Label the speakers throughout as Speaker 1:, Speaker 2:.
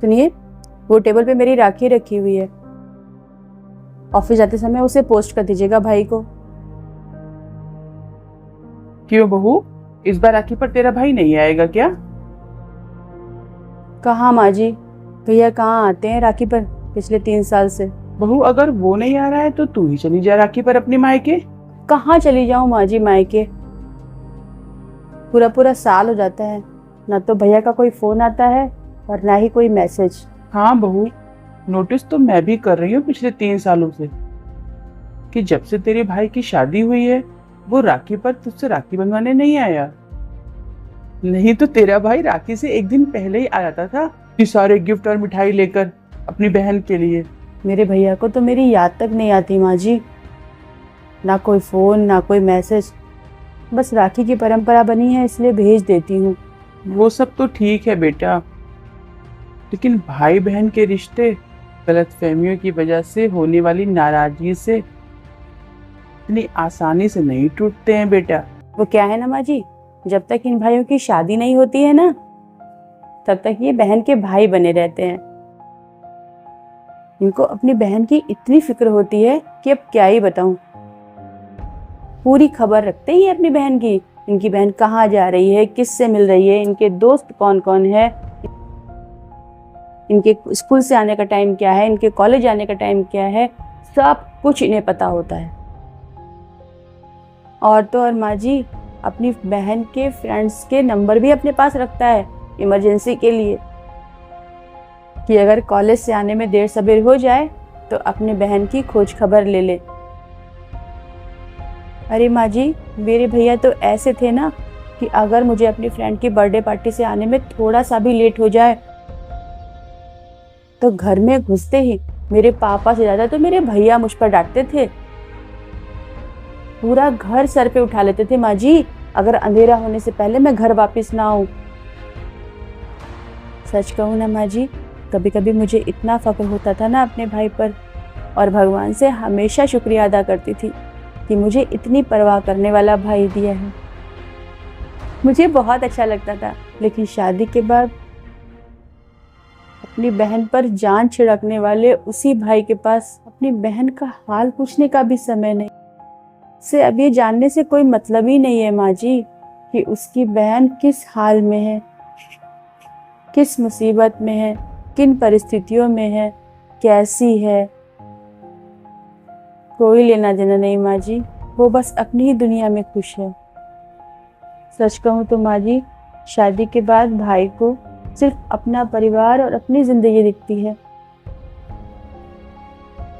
Speaker 1: सुनिए, वो टेबल पे मेरी राखी रखी हुई है। ऑफिस जाते समय उसे पोस्ट कर दीजिएगा भाई को।
Speaker 2: क्यों बहू, इस बार राखी पर तेरा भाई नहीं आएगा क्या?
Speaker 1: कहाँ माँ जी, भैया कहाँ आते हैं राखी पर पिछले 3 साल से।
Speaker 2: बहू, अगर वो नहीं आ रहा है तो तू ही चली जा राखी पर अपनी मायके।
Speaker 1: कहाँ चली जाऊँ माँ जी मायके? पूरा पूरा साल हो जाता है, ना तो भैया का कोई फोन आता है और ना ही कोई मैसेज।
Speaker 2: हाँ बहू, नोटिस तो मैं भी कर रही हूँ पिछले 3 सालों से कि जब से तेरे भाई की शादी हुई है वो राखी पर तुझसे राखी बनवाने नहीं आया। नहीं तो तेरा भाई राखी से एक दिन पहले ही आ जाता था कि सारे गिफ्ट और मिठाई लेकर अपनी बहन के लिए।
Speaker 1: मेरे भैया को तो मेरी याद तक नहीं आती माँ जी, ना कोई फोन ना कोई मैसेज। बस राखी की परंपरा बनी है इसलिए भेज देती हूँ।
Speaker 2: वो सब तो ठीक है बेटा, लेकिन भाई बहन के रिश्ते गलतफहमियों की वजह से होने वाली नाराजगी से इतनी आसानी से नहीं टूटते हैं बेटा।
Speaker 1: वो क्या है ना माँ जी, जब तक इन भाइयों की शादी नहीं होती है ना, तब तक ये बहन के भाई बने रहते हैं। इनको अपनी बहन की इतनी फिक्र होती है कि अब क्या ही बताऊं। पूरी खबर रखते हैं ये अपनी बहन की। इनकी बहन कहाँ जा रही है, किससे मिल रही है, इनके दोस्त कौन कौन है, इनके स्कूल से आने का टाइम क्या है, इनके कॉलेज आने का टाइम क्या है, सब कुछ इन्हें पता होता है। और तो और माँ जी, अपनी बहन के फ्रेंड्स के नंबर भी अपने पास रखता है इमरजेंसी के लिए, कि अगर कॉलेज से आने में देर सबेर हो जाए तो अपनी बहन की खोज खबर ले ले। अरे माँ जी, मेरे भैया तो ऐसे थे ना कि अगर मुझे अपनी फ्रेंड की बर्थडे पार्टी से आने में थोड़ा सा भी लेट हो जाए तो घर में घुसते ही मेरे पापा से ज्यादा तो मेरे भैया मुझ पर डांटते थे। पूरा घर सर पे उठा लेते थे माँ जी, अगर अंधेरा होने से पहले मैं घर वापस ना आऊं। सच कहूँ ना माँ जी, कभी कभी मुझे इतना फक्र होता था ना अपने भाई पर, और भगवान से हमेशा शुक्रिया अदा करती थी कि मुझे इतनी परवाह करने वाला भाई दिया है। मुझे बहुत अच्छा लगता था, लेकिन शादी के बाद अपनी बहन पर जान छिड़कने वाले उसी भाई के पास अपनी बहन का हाल पूछने का भी समय नहीं। से अब ये जानने से कोई मतलब ही नहीं है माँ जी कि उसकी बहन किस हाल में है, किस मुसीबत में है, किन परिस्थितियों में है, कैसी है। कोई लेना देना नहीं माँ जी, वो बस अपनी ही दुनिया में खुश है। सच कहूँ तो माँ जी, शादी के बाद भाई को सिर्फ अपना परिवार और अपनी जिंदगी दिखती है।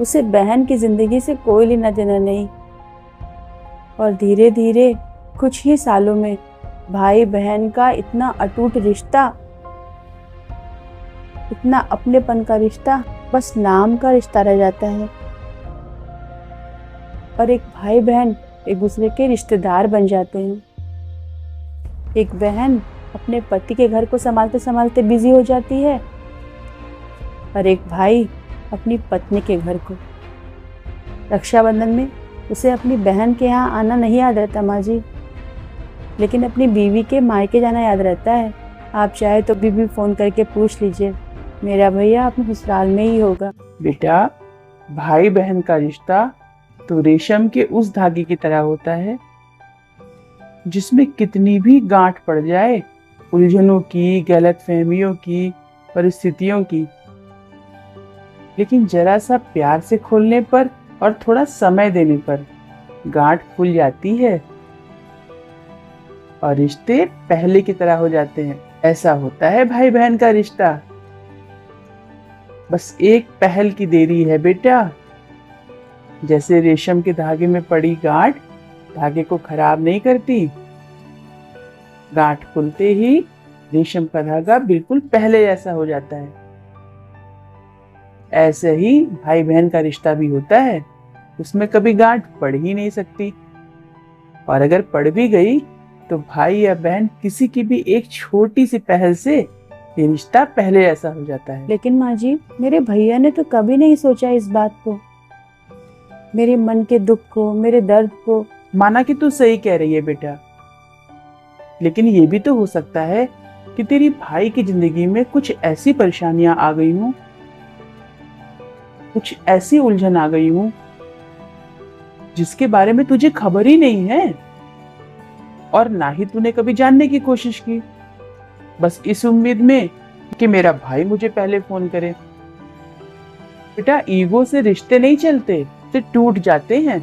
Speaker 1: उसे बहन की जिंदगी से कोई लेना देना नहीं। और धीरे धीरे कुछ ही सालों में भाई बहन का इतना अटूट रिश्ता, इतना अपनेपन का रिश्ता बस नाम का रिश्ता रह जाता है। और एक भाई बहन एक दूसरे के रिश्तेदार बन जाते हैं। एक बहन अपने पति के घर को संभालते संभालते बिजी हो जाती है और एक भाई अपनी पत्नी के घर को। रक्षाबंधन में उसे अपनी बहन के यहाँ आना नहीं याद रहता माँ जी, लेकिन अपनी बीवी के मायके जाना याद रहता है। आप चाहे तो बीवी फोन करके पूछ लीजिए, मेरा भैया अपने ससुराल में ही होगा।
Speaker 2: बेटा, भाई बहन का रिश्ता तो रेशम के उस धागे की तरह होता है जिसमें कितनी भी गांठ पड़ जाए, उलझनों की, गलतफहमियों की, परिस्थितियों की, लेकिन जरा सा प्यार से खोलने पर और थोड़ा समय देने पर गांठ खुल जाती है और रिश्ते पहले की तरह हो जाते हैं। ऐसा होता है भाई बहन का रिश्ता। बस एक पहल की देरी है बेटा। जैसे रेशम के धागे में पड़ी गांठ धागे को खराब नहीं करती, गांठ खुलते ही रेशम का धागा बिल्कुल पहले जैसा हो जाता है। ऐसे ही भाई बहन का रिश्ता भी होता है, उसमें कभी गांठ पड़ ही नहीं सकती, और अगर पड़ भी गई तो भाई या बहन किसी की भी एक छोटी सी पहल से ये रिश्ता पहले जैसा हो जाता है।
Speaker 1: लेकिन माँ जी, मेरे भैया ने तो कभी नहीं सोचा इस बात को, मेरे मन के दुख को, मेरे दर्द को।
Speaker 2: माना कि तू सही कह रही है बेटा, लेकिन ये भी तो हो सकता है कि तेरी भाई की जिंदगी में कुछ ऐसी परेशानियां आ गई हूं, कुछ ऐसी उलझन आ गई हूं जिसके बारे में तुझे खबर ही नहीं है और ना ही तूने कभी जानने की कोशिश की, बस इस उम्मीद में कि मेरा भाई मुझे पहले फोन करे। बेटा, ईगो से रिश्ते नहीं चलते, से टूट जाते हैं।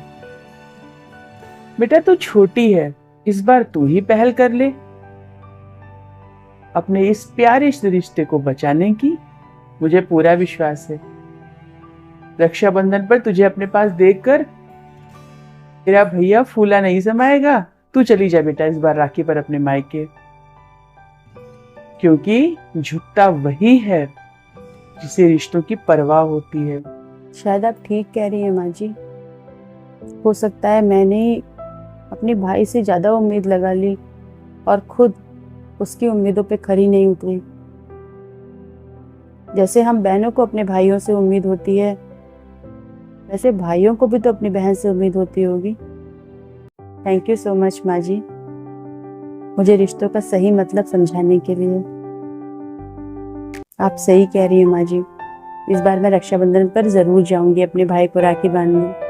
Speaker 2: बेटा तू छोटी है, इस बार तू ही पहल कर ले अपने इस प्यारे से रिश्ते को बचाने की। मुझे पूरा विश्वास है रक्षाबंधन पर तुझे अपने पास देखकर तेरा भैया फूला नहीं समाएगा। तू चली जा बेटा इस बार राखी पर अपने मायके, क्योंकि झुकता वही है जिसे रिश्तों की परवाह होती है।
Speaker 1: शायद आप ठीक कह रही हैं माँ जी। हो सकता है मैंने अपने भाई से ज़्यादा उम्मीद लगा ली और खुद उसकी उम्मीदों पे खरी नहीं उतरी। जैसे हम बहनों को अपने भाइयों से उम्मीद होती है, वैसे भाइयों को भी तो अपनी बहन से उम्मीद होती होगी। थैंक यू सो मच माँ जी, मुझे रिश्तों का सही मतलब समझाने के लिए। आप सही कह रही हैं माँ जी, इस बार मैं रक्षाबंधन पर ज़रूर जाऊंगी अपने भाई को राखी बांधने।